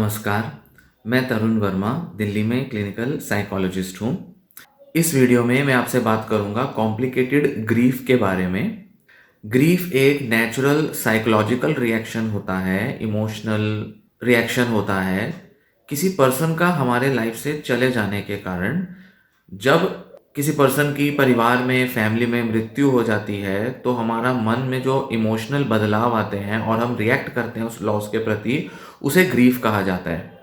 नमस्कार, मैं तरुण वर्मा, दिल्ली में क्लिनिकल साइकोलॉजिस्ट हूँ। इस वीडियो में मैं आपसे बात करूँगा कॉम्प्लिकेटेड ग्रीफ के बारे में। ग्रीफ एक नेचुरल साइकोलॉजिकल रिएक्शन होता है, इमोशनल रिएक्शन होता है, किसी पर्सन का हमारे लाइफ से चले जाने के कारण। जब किसी पर्सन की परिवार में, फैमिली में मृत्यु हो जाती है, तो हमारा मन में जो इमोशनल बदलाव आते हैं और हम रिएक्ट करते हैं उस लॉस के प्रति, उसे ग्रीफ कहा जाता है।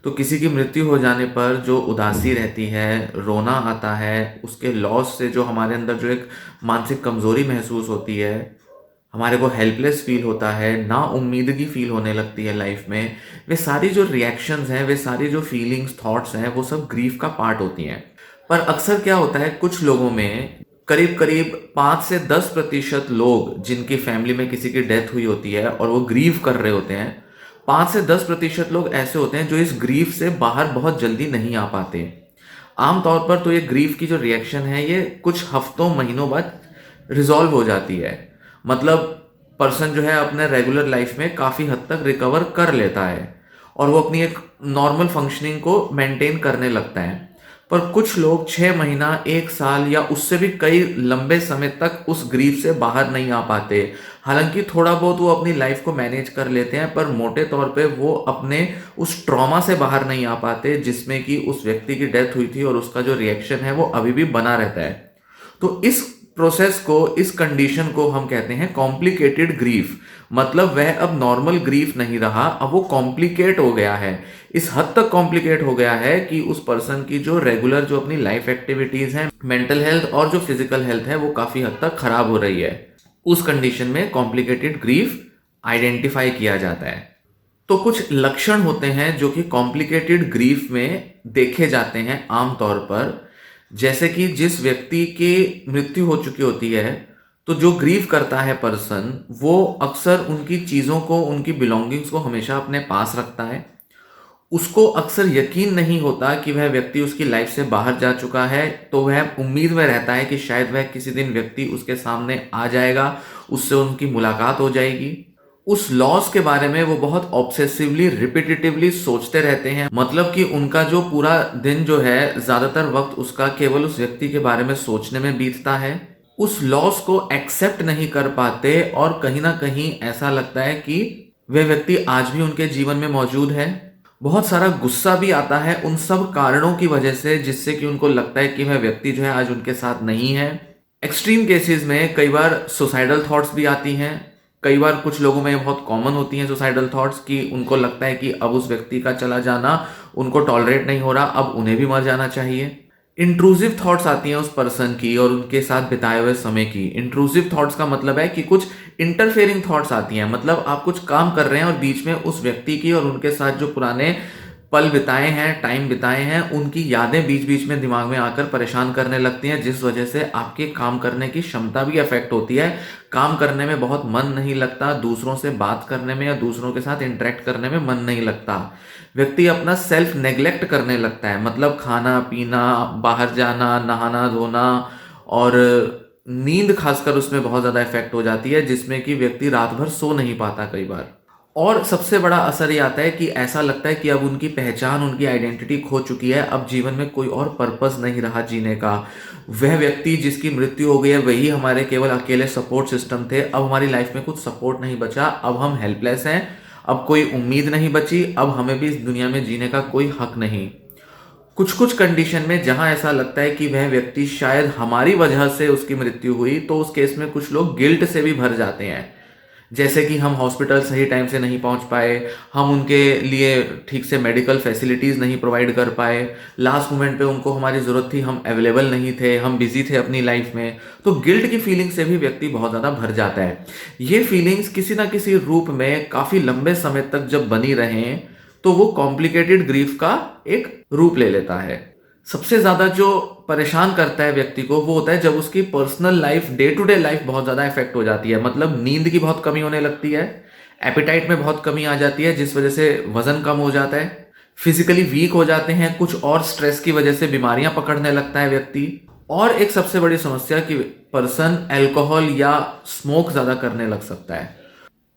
तो किसी की मृत्यु हो जाने पर जो उदासी रहती है, रोना आता है, उसके लॉस से जो हमारे अंदर जो एक मानसिक कमज़ोरी महसूस होती है, हमारे को हेल्पलेस फील होता है, ना उम्मीदगी फील होने लगती है लाइफ में, वे सारी जो रिएक्शंस हैं, वे सारी जो फीलिंग्स, थॉट्स हैं, वो सब ग्रीफ का पार्ट होती हैं। पर अक्सर क्या होता है, कुछ लोगों में करीब करीब 5 से 10% लोग जिनकी फैमिली में किसी की डेथ हुई होती है और वो ग्रीव कर रहे होते हैं, 5 से 10% लोग ऐसे होते हैं जो इस ग्रीफ से बाहर बहुत जल्दी नहीं आ पाते। आमतौर पर तो ये ग्रीफ की जो रिएक्शन है, ये कुछ हफ्तों महीनों बाद रिजॉल्व हो जाती है। मतलब पर्सन जो है अपने रेगुलर लाइफ में काफ़ी हद तक रिकवर कर लेता है और वो अपनी एक नॉर्मल फंक्शनिंग को मेंटेन करने लगता है। पर कुछ लोग 6 महीना, 1 साल या उससे भी कई लंबे समय तक उस ग्रीफ से बाहर नहीं आ पाते। हालांकि थोड़ा बहुत वो अपनी लाइफ को मैनेज कर लेते हैं, पर मोटे तौर पे वो अपने उस ट्रॉमा से बाहर नहीं आ पाते जिसमें कि उस व्यक्ति की डेथ हुई थी और उसका जो रिएक्शन है वो अभी भी बना रहता है। तो इस प्रोसेस को, इस कंडीशन को हम कहते हैं कॉम्प्लिकेटेड ग्रीफ। मतलब वह अब नॉर्मल ग्रीफ नहीं रहा, अब वो कॉम्प्लिकेट हो गया है। इस हद तक कॉम्प्लिकेट हो गया है कि उस पर्सन की जो रेगुलर जो अपनी लाइफ एक्टिविटीज हैं, मेंटल हेल्थ और जो फिजिकल हेल्थ है, वो काफी हद तक खराब हो रही है। उस कंडीशन में कॉम्प्लिकेटेड ग्रीफ आइडेंटिफाई किया जाता है। तो कुछ लक्षण होते हैं जो कि कॉम्प्लिकेटेड ग्रीफ में देखे जाते हैं आमतौर पर। जैसे कि जिस व्यक्ति की मृत्यु हो चुकी होती है, तो जो ग्रीव करता है पर्सन, वो अक्सर उनकी चीज़ों को, उनकी बिलोंगिंग्स को हमेशा अपने पास रखता है। उसको अक्सर यकीन नहीं होता कि वह व्यक्ति उसकी लाइफ से बाहर जा चुका है, तो वह उम्मीद में रहता है कि शायद वह किसी दिन व्यक्ति उसके सामने आ जाएगा, उससे उनकी मुलाकात हो जाएगी। उस लॉस के बारे में वो बहुत ऑब्सेसिवली, रिपीटेटिवली सोचते रहते हैं। मतलब कि उनका जो पूरा दिन जो है, ज्यादातर वक्त उसका केवल उस व्यक्ति के बारे में सोचने में बीतता है। उस लॉस को एक्सेप्ट नहीं कर पाते और कहीं ना कहीं ऐसा लगता है कि वह व्यक्ति आज भी उनके जीवन में मौजूद है। बहुत सारा गुस्सा भी आता है उन सब कारणों की वजह से, जिससे कि उनको लगता है कि वह व्यक्ति जो है आज उनके साथ नहीं है। एक्सट्रीम केसेस में कई बार सुसाइडल थॉट्स भी आती हैं। कई बार कुछ लोगों में बहुत कॉमन होती हैं सुसाइडल थॉट्स, कि उनको लगता है कि अब उस व्यक्ति का चला जाना उनको टॉलरेट नहीं हो रहा, अब उन्हें भी मर जाना चाहिए। इंट्रूसिव थॉट्स आती हैं उस पर्सन की और उनके साथ बिताए हुए समय की। इंट्रूसिव थॉट्स का मतलब है कि कुछ इंटरफेयरिंग थॉट्स आती हैं। मतलब आप कुछ काम कर रहे हैं और बीच में उस व्यक्ति की और उनके साथ जो पुराने पल बिताए हैं, टाइम बिताए हैं, उनकी यादें बीच बीच में दिमाग में आकर परेशान करने लगती हैं, जिस वजह से आपके काम करने की क्षमता भी अफेक्ट होती है। काम करने में बहुत मन नहीं लगता, दूसरों से बात करने में या दूसरों के साथ इंटरेक्ट करने में मन नहीं लगता। व्यक्ति अपना सेल्फ नेग्लेक्ट करने लगता है। मतलब खाना पीना, बाहर जाना, नहाना धोना और नींद खासकर उसमें बहुत ज़्यादा इफेक्ट हो जाती है, जिसमें कि व्यक्ति रात भर सो नहीं पाता कई बार। और सबसे बड़ा असर ये आता है कि ऐसा लगता है कि अब उनकी पहचान, उनकी आइडेंटिटी खो चुकी है, अब जीवन में कोई और पर्पस नहीं रहा जीने का। वह व्यक्ति जिसकी मृत्यु हो गई है, वही हमारे केवल अकेले सपोर्ट सिस्टम थे। अब हमारी लाइफ में कुछ सपोर्ट नहीं बचा, अब हम हेल्पलेस हैं, अब कोई उम्मीद नहीं बची, अब हमें भी इस दुनिया में जीने का कोई हक नहीं। कुछ कुछ कंडीशन में जहां ऐसा लगता है कि वह व्यक्ति शायद हमारी वजह से उसकी मृत्यु हुई, तो उस केस में कुछ लोग गिल्ट से भी भर जाते हैं। जैसे कि हम हॉस्पिटल सही टाइम से नहीं पहुंच पाए, हम उनके लिए ठीक से मेडिकल फैसिलिटीज़ नहीं प्रोवाइड कर पाए, लास्ट मोमेंट पे उनको हमारी ज़रूरत थी, हम अवेलेबल नहीं थे, हम बिजी थे अपनी लाइफ में। तो गिल्ट की फीलिंग से भी व्यक्ति बहुत ज़्यादा भर जाता है। ये फीलिंग्स किसी ना किसी रूप में काफ़ी लंबे समय तक जब बनी रहें, तो वो कॉम्प्लिकेटेड ग्रीफ का एक रूप ले लेता है। सबसे ज्यादा जो परेशान करता है व्यक्ति को, वो होता है जब उसकी personal life, day to day life बहुत ज्यादा इफेक्ट हो जाती है। मतलब नींद की बहुत कमी होने लगती है, एपिटाइट में बहुत कमी आ जाती है, जिस वजह से वजन कम हो जाता है, फिजिकली वीक हो जाते हैं, कुछ और स्ट्रेस की वजह से बीमारियां पकड़ने लगता है व्यक्ति। और एक सबसे बड़ी समस्या कि पर्सन अल्कोहल या स्मोक ज्यादा करने लग सकता है।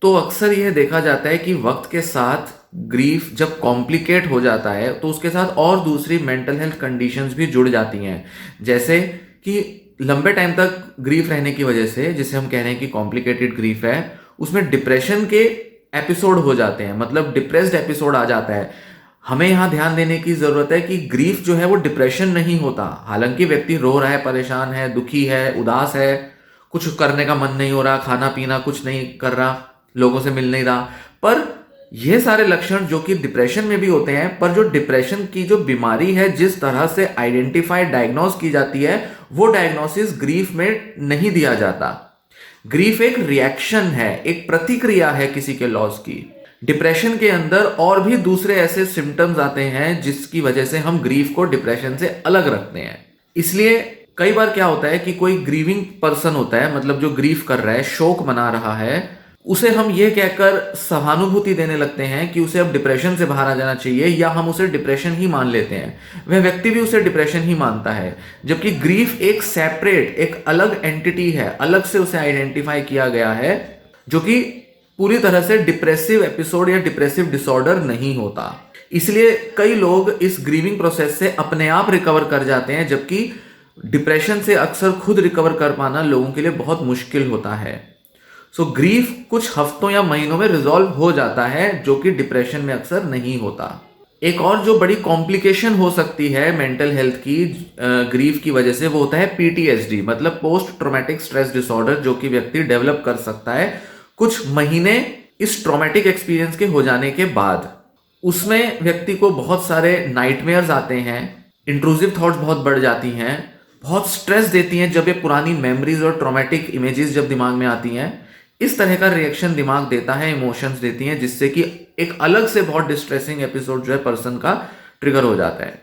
तो अक्सर यह देखा जाता है कि वक्त के साथ ग्रीफ जब कॉम्प्लिकेट हो जाता है तो उसके साथ और दूसरी मेंटल हेल्थ कंडीशंस भी जुड़ जाती हैं, जैसे कि लंबे टाइम तक ग्रीफ रहने की वजह से, जिसे हम कह रहे हैं कि कॉम्प्लिकेटेड ग्रीफ है, उसमें डिप्रेशन के एपिसोड हो जाते हैं, मतलब डिप्रेस्ड एपिसोड आ जाता है। हमें यहाँ ध्यान देने की जरूरत है कि ग्रीफ जो है वो डिप्रेशन नहीं होता। हालांकि व्यक्ति रो रहा है, परेशान है, दुखी है, उदास है, कुछ करने का मन नहीं हो रहा, खाना पीना कुछ नहीं कर रहा, लोगों से मिल नहीं रहा, पर ये सारे लक्षण जो कि डिप्रेशन में भी होते हैं, पर जो डिप्रेशन की जो बीमारी है जिस तरह से आइडेंटिफाई डायग्नोस की जाती है, वो डायग्नोसिस ग्रीफ में नहीं दिया जाता। ग्रीफ एक रिएक्शन है, एक प्रतिक्रिया है किसी के लॉस की। डिप्रेशन के अंदर और भी दूसरे ऐसे सिम्टम्स आते हैं जिसकी वजह से हम ग्रीफ को डिप्रेशन से अलग रखते हैं। इसलिए कई बार क्या होता है कि कोई ग्रीविंग पर्सन होता है, मतलब जो ग्रीफ कर रहा है, शोक मना रहा है, उसे हम ये कहकर सहानुभूति देने लगते हैं कि उसे अब डिप्रेशन से बाहर आ जाना चाहिए, या हम उसे डिप्रेशन ही मान लेते हैं। वह व्यक्ति भी उसे डिप्रेशन ही मानता है, जबकि ग्रीफ एक सेपरेट, एक अलग एंटिटी है, अलग से उसे आइडेंटिफाई किया गया है, जो कि पूरी तरह से डिप्रेसिव एपिसोड या डिप्रेसिव डिसऑर्डर नहीं होता। इसलिए कई लोग इस ग्रीविंग प्रोसेस से अपने आप रिकवर कर जाते हैं, जबकि डिप्रेशन से अक्सर खुद रिकवर कर पाना लोगों के लिए बहुत मुश्किल होता है। सो ग्रीफ कुछ हफ्तों या महीनों में रिजॉल्व हो जाता है, जो कि डिप्रेशन में अक्सर नहीं होता। एक और जो बड़ी कॉम्प्लिकेशन हो सकती है मेंटल हेल्थ की ग्रीफ की वजह से, वो होता है पीटीएसडी, मतलब पोस्ट ट्रॉमेटिक स्ट्रेस डिसऑर्डर, जो कि व्यक्ति डेवलप कर सकता है कुछ महीने इस ट्रॉमेटिक एक्सपीरियंस के हो जाने के बाद। उसमें व्यक्ति को बहुत सारे नाइटमेयर्स आते हैं, इंट्रूसिव थॉट्स बहुत बढ़ जाती हैं, बहुत स्ट्रेस देती हैं जब ये पुरानी मेमोरीज और ट्रॉमेटिक इमेजेस जब दिमाग में आती हैं। इस तरह का रिएक्शन दिमाग देता है, इमोशंस देती हैं, जिससे कि एक अलग से बहुत डिस्ट्रेसिंग एपिसोड जो है पर्सन का ट्रिगर हो जाता है।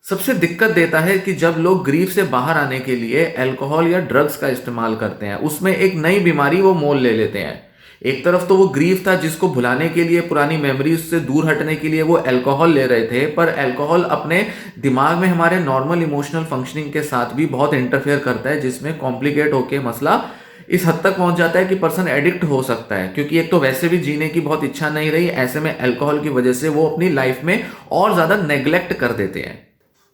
सबसे दिक्कत देता है कि जब लोग ग्रीफ से बाहर आने के लिए अल्कोहल या ड्रग्स का इस्तेमाल करते हैं, उसमें एक नई बीमारी वो मोल ले लेते हैं। एक तरफ तो वो ग्रीफ था जिसको भुलाने के लिए, पुरानी मेमोरीज से दूर हटने के लिए वो अल्कोहल ले रहे थे, पर अल्कोहल अपने दिमाग में हमारे नॉर्मल इमोशनल फंक्शनिंग के साथ भी बहुत इंटरफेयर करता है, जिसमें कॉम्प्लिकेट होकर मसला इस हद तक पहुंच जाता है कि पर्सन एडिक्ट हो सकता है, क्योंकि एक तो वैसे भी जीने की बहुत इच्छा नहीं रही, ऐसे में अल्कोहल की वजह से वो अपनी लाइफ में और ज्यादा नेग्लेक्ट कर देते हैं।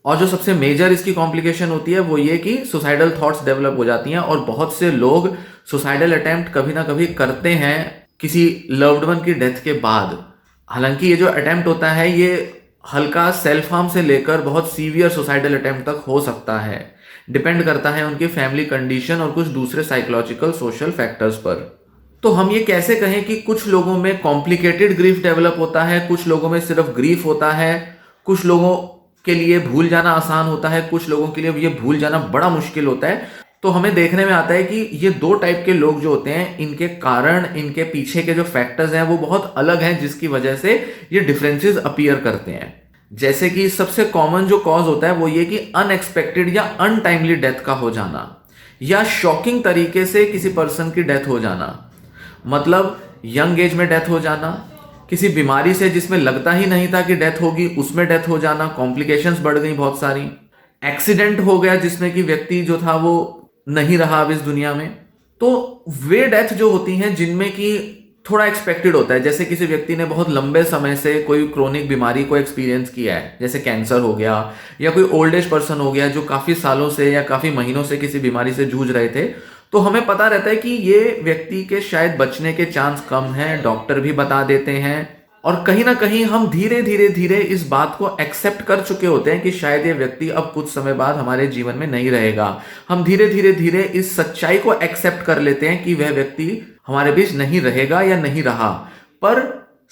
और जो सबसे मेजर इसकी कॉम्प्लिकेशन होती है वो ये कि सुसाइडल थॉट्स डेवलप हो जाती हैं, और बहुत से लोग सुसाइडल अटेम्प्ट कभी ना कभी करते हैं किसी लव्ड वन की डेथ के बाद। हालांकि ये जो अटेम्प्ट होता है ये हल्का सेल्फ हार्म से लेकर बहुत सीवियर सुसाइडल अटेम्प्ट तक हो सकता है, डिपेंड करता है उनकी फैमिली कंडीशन और कुछ दूसरे साइकोलॉजिकल सोशल फैक्टर्स पर। तो हम ये कैसे कहें कि कुछ लोगों में कॉम्प्लिकेटेड ग्रीफ डेवलप होता है, कुछ लोगों में सिर्फ ग्रीफ होता है, कुछ लोगों के लिए भूल जाना आसान होता है, कुछ लोगों के लिए ये भूल जाना बड़ा मुश्किल होता है। तो हमें देखने में आता है कि ये दो टाइप के लोग जो होते हैं, इनके कारण, इनके पीछे के जो फैक्टर्स हैं वो बहुत अलग हैं, जिसकी वजह से ये डिफरेंसेस अपीयर करते हैं। जैसे कि सबसे कॉमन जो कॉज होता है वो ये कि अनएक्सपेक्टेड या अनटाइमली डेथ का हो जाना, या शॉकिंग तरीके से किसी पर्सन की डेथ हो जाना, मतलब यंग एज में डेथ हो जाना, किसी बीमारी से जिसमें लगता ही नहीं था कि डेथ होगी उसमें डेथ हो जाना, कॉम्प्लिकेशंस बढ़ गई बहुत सारी, एक्सीडेंट हो गया जिसमें कि व्यक्ति जो था वो नहीं रहा अब इस दुनिया में। तो वे डेथ जो होती हैं जिनमें कि थोड़ा एक्सपेक्टेड होता है, जैसे किसी व्यक्ति ने बहुत लंबे समय से कोई क्रोनिक बीमारी को एक्सपीरियंस किया है, जैसे कैंसर हो गया, या कोई ओल्ड एज पर्सन हो गया जो काफी सालों से या काफी महीनों से किसी बीमारी से जूझ रहे थे, तो हमें पता रहता है कि ये व्यक्ति के शायद बचने के चांस कम हैं, डॉक्टर भी बता देते हैं, और कहीं ना कहीं हम धीरे धीरे इस बात को एक्सेप्ट कर चुके होते हैं कि शायद ये व्यक्ति अब कुछ समय बाद हमारे जीवन में नहीं रहेगा। हम धीरे धीरे इस सच्चाई को एक्सेप्ट कर लेते हैं कि वह व्यक्ति हमारे बीच नहीं रहेगा या नहीं रहा। पर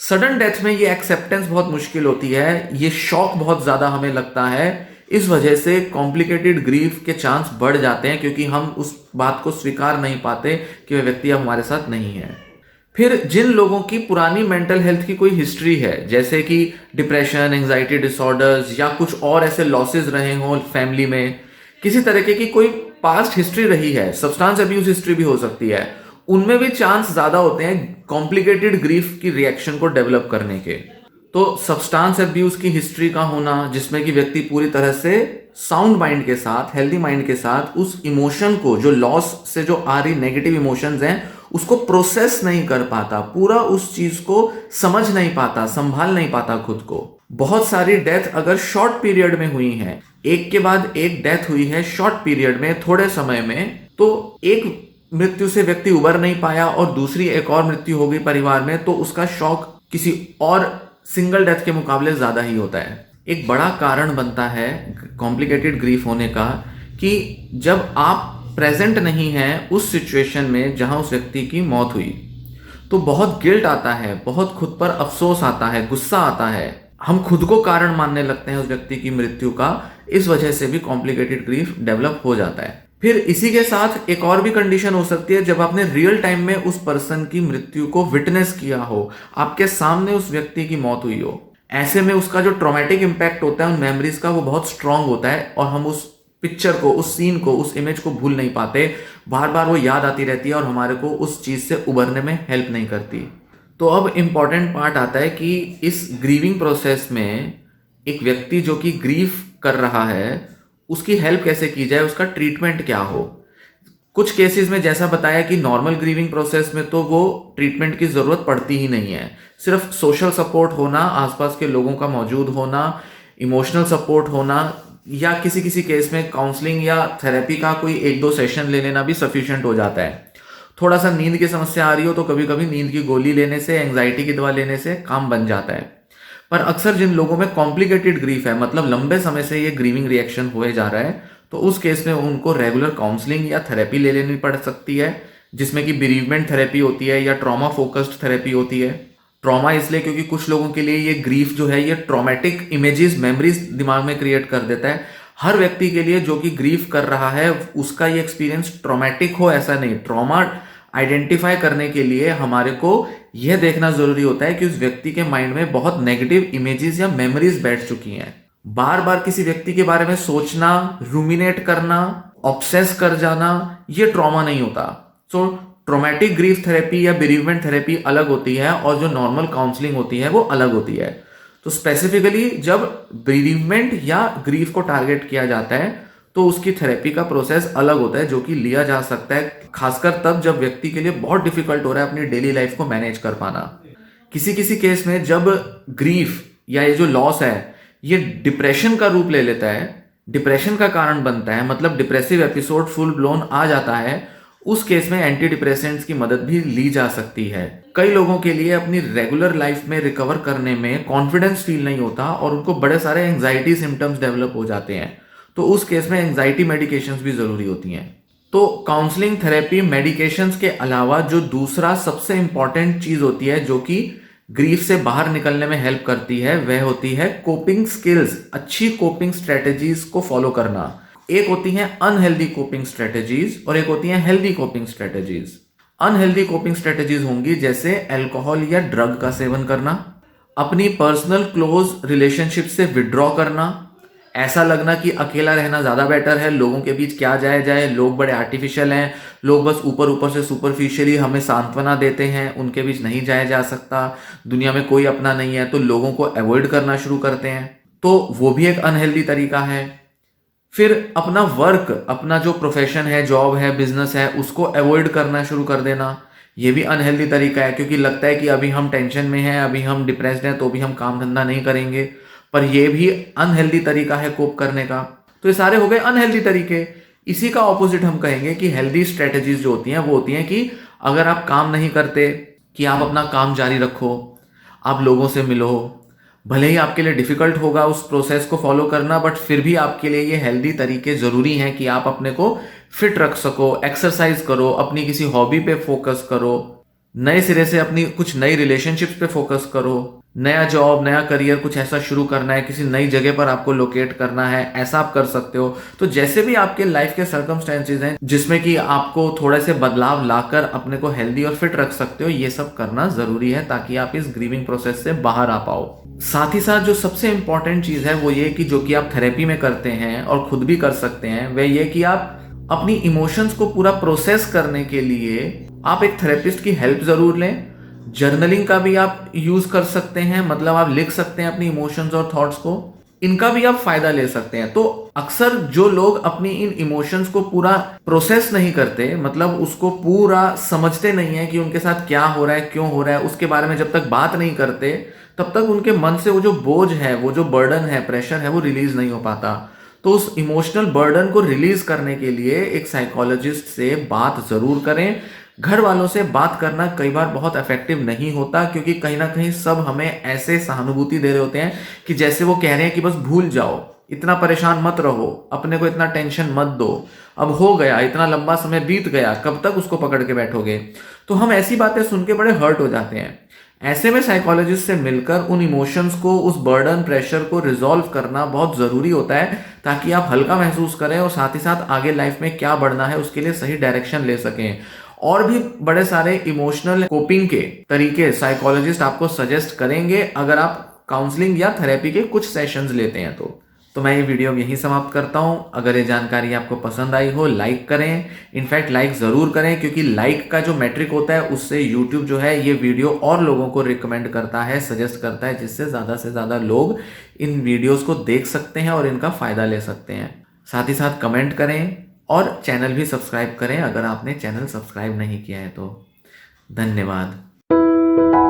सडन डेथ में ये एक्सेप्टेंस बहुत मुश्किल होती है, ये शॉक बहुत ज्यादा हमें लगता है, इस वजह से कॉम्प्लिकेटेड ग्रीफ के चांस बढ़ जाते हैं, क्योंकि हम उस बात को स्वीकार नहीं पाते कि वह व्यक्ति अब हमारे साथ नहीं है। फिर जिन लोगों की पुरानी मेंटल हेल्थ की कोई हिस्ट्री है, जैसे कि डिप्रेशन, एंजाइटी डिसऑर्डर्स, या कुछ और ऐसे लॉसेस रहे हों फैमिली में, किसी तरीके की कोई पास्ट हिस्ट्री रही है, सब्सटेंस अब्यूज हिस्ट्री भी हो सकती है, उनमें भी चांस ज्यादा होते हैं कॉम्प्लिकेटेड ग्रीफ की रिएक्शन को डेवलप करने के। तो सब्सटेंस अब्यूज की हिस्ट्री का होना, जिसमें कि व्यक्ति पूरी तरह से साउंड माइंड के साथ, हेल्दी माइंड के साथ उस इमोशन को, जो लॉस से जो आ रही नेगेटिव इमोशंस हैं, उसको प्रोसेस नहीं कर पाता, पूरा उस चीज को समझ नहीं पाता, संभाल नहीं पाता खुद को। बहुत सारी डेथ अगर शॉर्ट पीरियड में हुई है, एक के बाद एक डेथ हुई है शॉर्ट पीरियड में, थोड़े समय में, तो एक मृत्यु से व्यक्ति उबर नहीं पाया और दूसरी एक और मृत्यु हो गई परिवार में, तो उसका शॉक किसी और सिंगल डेथ के मुकाबले ज्यादा ही होता है। एक बड़ा कारण बनता है कॉम्प्लिकेटेड ग्रीफ होने का कि जब आप प्रेजेंट नहीं है उस सिचुएशन में जहां उस व्यक्ति की मौत हुई, तो बहुत गिल्ट आता है, बहुत खुद पर अफसोस आता है, गुस्सा आता है, हम खुद को कारण मानने लगते हैं उस व्यक्ति की मृत्यु का। इस वजह से भी कॉम्प्लिकेटेड ग्रीफ डेवलप हो जाता है। फिर इसी के साथ एक और भी कंडीशन हो सकती है, जब आपने रियल टाइम में उस पर्सन की मृत्यु को विटनेस किया हो, आपके सामने उस व्यक्ति की मौत हुई हो। ऐसे में उसका जो ट्रॉमेटिक इंपैक्ट होता है उन मेमोरीज का, वो बहुत स्ट्रांग होता है और हम उस पिक्चर को, उस सीन को, उस इमेज को भूल नहीं पाते। बार बार वो याद आती रहती है और हमारे को उस चीज से उबरने में हेल्प नहीं करती। तो अब इम्पॉर्टेंट पार्ट आता है कि इस ग्रीविंग प्रोसेस में एक व्यक्ति जो कि ग्रीफ कर रहा है, उसकी हेल्प कैसे की जाए, उसका ट्रीटमेंट क्या हो। कुछ केसेस में जैसा बताया कि नॉर्मल ग्रीविंग प्रोसेस में तो वो ट्रीटमेंट की जरूरत पड़ती ही नहीं है, सिर्फ सोशल सपोर्ट होना, आसपास के लोगों का मौजूद होना, इमोशनल सपोर्ट होना, या किसी किसी केस में काउंसलिंग या थेरेपी का कोई 1-2 सेशन ले लेना भी सफिशिएंट हो जाता है। थोड़ा सा नींद की समस्या आ रही हो तो कभी कभी नींद की गोली लेने से, एंजाइटी की दवा लेने से काम बन जाता है। पर अक्सर जिन लोगों में कॉम्प्लिकेटेड ग्रीफ है, मतलब लंबे समय से ये ग्रीविंग रिएक्शन हुए जा रहा है, तो उस केस में उनको रेगुलर काउंसलिंग या थेरेपी ले लेनी पड़ सकती है, जिसमें कि बेरीवमेंट थेरेपी होती है या ट्रॉमा फोकस्ड थेरेपी होती है। ट्रॉमा इसलिए क्योंकि कुछ लोगों के लिए ये ग्रीफ जो है ये ट्रॉमेटिक इमेजेस, मेमोरीज दिमाग में क्रिएट कर देता है। हर व्यक्ति के लिए जो कि ग्रीफ कर रहा है उसका ये एक्सपीरियंस ट्रॉमेटिक हो ऐसा नहीं। ट्रॉमा आइडेंटिफाई करने के लिए हमारे को यह देखना जरूरी होता है कि उस व्यक्ति के माइंड में बहुत नेगेटिव इमेजेस या मेमोरीज बैठ चुकी हैं। बार बार किसी व्यक्ति के बारे में सोचना, रूमिनेट करना, ऑब्सेस कर जाना, ये ट्रॉमा नहीं होता। सो ट्रॉमेटिक ग्रीफ थेरेपी या बेरीवमेंट थेरेपी अलग होती है और जो नॉर्मल काउंसलिंग होती है वो अलग होती है। तो स्पेसिफिकली जब बेरीवमेंट या ग्रीफ को टारगेट किया जाता है तो उसकी थेरेपी का प्रोसेस अलग होता है, जो कि लिया जा सकता है, खासकर तब जब व्यक्ति के लिए बहुत डिफिकल्ट हो रहा है अपनी डेली लाइफ को मैनेज कर पाना। किसी किसी केस में जब ग्रीफ या ये जो लॉस है ये डिप्रेशन का रूप ले लेता है, डिप्रेशन का कारण बनता है, मतलब डिप्रेसिव एपिसोड फुल ब्लोन आ जाता है, उस केस में एंटी डिप्रेसेंट्स की मदद भी ली जा सकती है। कई लोगों के लिए अपनी रेगुलर लाइफ में रिकवर करने में कॉन्फिडेंस फील नहीं होता और उनको बड़े सारे एंजाइटी सिम्टम्स डेवलप हो जाते हैं, तो उस केस में एंजाइटी मेडिकेशंस भी जरूरी होती हैं। तो काउंसलिंग, थेरेपी, मेडिकेशंस के अलावा जो दूसरा सबसे इंपॉर्टेंट चीज होती है जो कि ग्रीफ से बाहर निकलने में हेल्प करती है, वह होती है कोपिंग स्किल्स, अच्छी कोपिंग स्ट्रेटेजीज को फॉलो करना। एक होती हैं अनहेल्दी कोपिंग स्ट्रेटेजीज और एक होती हैं healthy coping strategies. Unhealthy coping strategies होंगी जैसे अल्कोहल या ड्रग का सेवन करना, अपनी पर्सनल क्लोज रिलेशनशिप से विड्रॉ करना, ऐसा लगना कि अकेला रहना ज्यादा बेटर है, लोगों के बीच क्या जाए जाए, लोग बड़े आर्टिफिशियल हैं, लोग बस ऊपर ऊपर से सुपरफिशियली हमें सांत्वना देते हैं, उनके बीच नहीं जाया जा सकता, दुनिया में कोई अपना नहीं है, तो लोगों को अवॉइड करना शुरू करते हैं, तो वो भी एक अनहेल्दी तरीका है। फिर अपना वर्क, अपना जो प्रोफेशन है, जॉब है, बिजनेस है, उसको अवॉइड करना शुरू कर देना, ये भी अनहेल्दी तरीका है, क्योंकि लगता है कि अभी हम टेंशन में हैं, अभी हम डिप्रेस्ड हैं, तो भी हम काम धंधा नहीं करेंगे, पर ये भी अनहेल्दी तरीका है कोप करने का। तो ये सारे हो गए अनहेल्दी तरीके। इसी का ऑपोजिट हम कहेंगे कि हेल्दी स्ट्रेटेजीज जो होती हैं वो होती हैं कि अगर आप काम नहीं करते, कि आप अपना काम जारी रखो, आप लोगों से मिलो, भले ही आपके लिए डिफिकल्ट होगा उस प्रोसेस को फॉलो करना, बट फिर भी आपके लिए ये हेल्दी तरीके जरूरी हैं कि आप अपने को फिट रख सको, एक्सरसाइज करो, अपनी किसी हॉबी पे फोकस करो, नए सिरे से अपनी कुछ नई रिलेशनशिप्स पे फोकस करो, नया जॉब, नया करियर कुछ ऐसा शुरू करना है, किसी नई जगह पर आपको लोकेट करना है, ऐसा आप कर सकते हो। तो जैसे भी आपके लाइफ के सर्कमस्टेंसेस हैं जिसमें कि आपको थोड़े से बदलाव लाकर अपने को हेल्दी और फिट रख सकते हो, ये सब करना जरूरी है ताकि आप इस ग्रीविंग प्रोसेस से बाहर आ पाओ। साथ ही साथ जो सबसे इंपॉर्टेंट चीज है वो ये कि जो कि आप थेरेपी में करते हैं और खुद भी कर सकते हैं, वह ये कि आप अपनी इमोशंस को पूरा प्रोसेस करने के लिए आप एक थेरेपिस्ट की हेल्प जरूर लें। जर्नलिंग का भी आप यूज कर सकते हैं, मतलब आप लिख सकते हैं अपनी इमोशंस और थॉट्स को। इनका भी आप फायदा ले सकते हैं। तो अक्सर जो लोग अपनी इन इमोशंस को पूरा प्रोसेस नहीं करते, मतलब उसको पूरा समझते नहीं है कि उनके साथ क्या हो रहा है, क्यों हो रहा है, उसके बारे में जब तक बात नहीं करते तब तक उनके मन से वो जो बोझ है, वो जो बर्डन है, प्रेशर है, वो रिलीज नहीं हो पाता। तो उस इमोशनल बर्डन को रिलीज करने के लिए एक साइकोलॉजिस्ट से बात जरूर करें। घर वालों से बात करना कई बार बहुत इफेक्टिव नहीं होता, क्योंकि कहीं ना कहीं सब हमें ऐसे सहानुभूति दे रहे होते हैं कि जैसे वो कह रहे हैं कि बस भूल जाओ, इतना परेशान मत रहो, अपने को इतना टेंशन मत दो, अब हो गया, इतना लंबा समय बीत गया, कब तक उसको पकड़ के बैठोगे। तो हम ऐसी बातें सुन के बड़े हर्ट हो जाते हैं। ऐसे में साइकोलॉजिस्ट से मिलकर उन इमोशंस को, उस बर्डन, प्रेशर को रिजॉल्व करना बहुत जरूरी होता है, ताकि आप हल्का महसूस करें और साथ ही साथ आगे लाइफ में क्या बढ़ना है उसके लिए सही डायरेक्शन ले सकें। और भी बड़े सारे इमोशनल कोपिंग के तरीके साइकोलॉजिस्ट आपको सजेस्ट करेंगे अगर आप काउंसलिंग या थेरेपी के कुछ सेशंस लेते हैं तो मैं ये वीडियो यहीं समाप्त करता हूं। अगर ये जानकारी आपको पसंद आई हो, लाइक करें, इनफैक्ट लाइक ज़रूर करें, क्योंकि लाइक का जो मैट्रिक होता है उससे यूट्यूब जो है ये वीडियो और लोगों को रिकमेंड करता है, सजेस्ट करता है, जिससे ज़्यादा से ज़्यादा लोग इन वीडियोज़ को देख सकते हैं और इनका फ़ायदा ले सकते हैं। साथ ही साथ कमेंट करें और चैनल भी सब्सक्राइब करें अगर आपने चैनल सब्सक्राइब नहीं किया है तो। धन्यवाद।